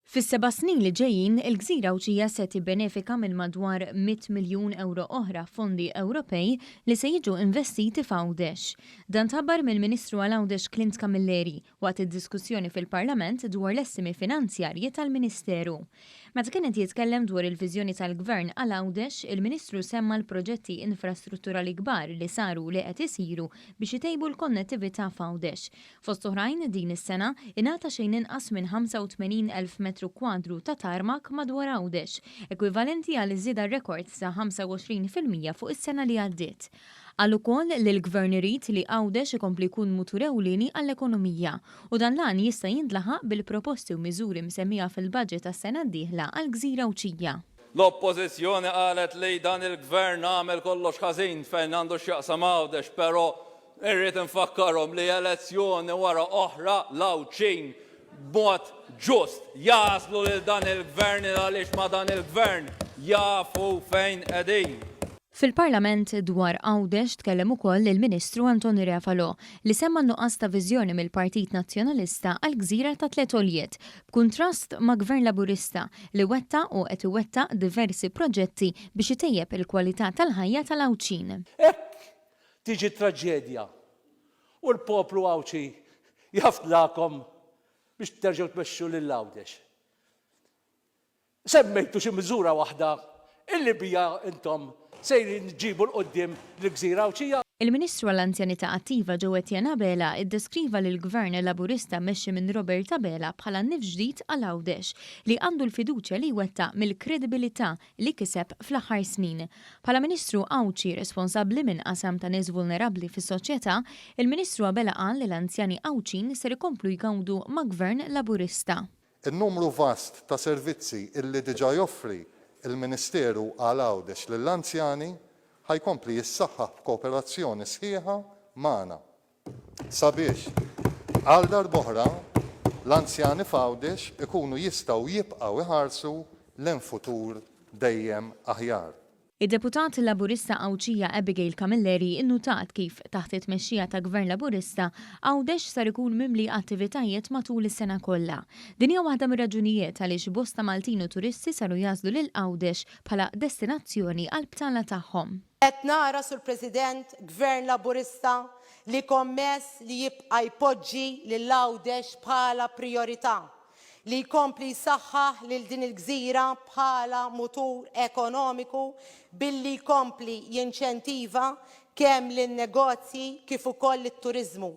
Fis-7 snin li ġejjin, il-Gżira Awċija se tibbenefika minn madwar 100 miljun euro oħra fondi Ewropej li se jiġu investiti f'Għawdex. Dan tħabbar mill-Ministru għal Għawdex Klint Camilleri waqt id-diskussjoni fil-Parlament dwar l-estimi finanzjarji tal-Ministeru. Meta kienet jitkellem dwar il-viżjoni tal-Gvern għal Għawdex, il-Ministru semma l-proġetti infrastrutturali kbar li saru li qed isiru biex itejbu l-konnettività f'Għawdex. Fost oħrajn din is-sena ingħata xejn inqas minn 85,000 metru kwadru ta' tarmak madwar Għawdex, ekwivalenti għal iżida rekord sa' 25% fuq is-sena li għaddiet. Qal ukoll li l-Gvern irid li Għawdex ikompli jkun mutur ewlieni għall-ekonomija u dan lan jista' jintlaħaq bil-proposti u miżuri msemmija fil-budget tas-sena d-dieħla għall-Gżira Awċija. L-oppożizzjoni qalet li dan il-Gvern għamel kollox ħażin fejn għandu x'jaqsam Għawdex, però irrid infakkarhom li elezzjoni wara oħra l-Awċin b'mod ġust jaslu lil dan il-Gvern għaliex ma dan il-Gvern jafu fejn qegħdin. Fil-Parlament dwar Għawdex tkellem ukoll il-Ministru Antoni Refalo li semma nuqqas ta' viżjoni mill-Partit Nazzjonalista għall-Gżira ta' tliet għoljiet, b'kuntrast ma' Gvern Laburista li wettaq u qed iwettaq diversi proġetti biex itejjeb il-kwalità tal-ħajja tal-Awċin. Hekk tiġi traġedja u l-poplu Awċi jaftlakom biex terġgħu tmexxu lil Għawdex. Semmejtu xi miżura waħda illi bija intom sejrin ġibu l-qoddim l-Gżira Awċija. Il-Ministru għall-Anzjanità Attiva Ġewwettjana Bela iddeskriva li l-Gvern Laburista mexxi minn Roberta Bela bħala nif ġdid għal Għawdex li għandu l-fiduċja li jwettaq mill-kredibilità li kiseb fl-aħħar snin. Bħala Ministru Awċi responsabbli minn qasam ta' nies vulnerabbli fis-soċjetà, il-Ministru Bela qal li l-anzjani Awċin ser ikomplu jgawdu ma' Gvern Laburista. In-numru vast ta' servizzi illi diġà joffri il-Ministeru għal Għawdex lill-anzjani ħajkompli jissaħħaħ kooperazzjoni sħiħa magħna. Sabiex għal darb'oħra l-anzjani f'Għawdex ikunu jistgħu jibqgħu iħarsu lejn futur dejjem aħjar. Id-deputat Laburista Awċija Abigail Camilleri innutat kif taħt it-tmexxija ta' Gvern Laburista Għawdex sar ikun mimli attivitajiet matul is-sena kollha. Din hija waħda mir-raġunijiet għaliex bosta Maltin u turisti saru jażlu lil Għawdex bħala destinazzjoni għall btala tagħhom. Qed nara sur President Gvern Laburista li kommess li jibqa' jpoġġi lil Għawdex bħala priorità, li jkompli jsaħħaħ lil din il-gżira bħala mutur ekonomiku billi jkompli jinċentiva kemm lin-negozji kif ukoll it-turiżmu.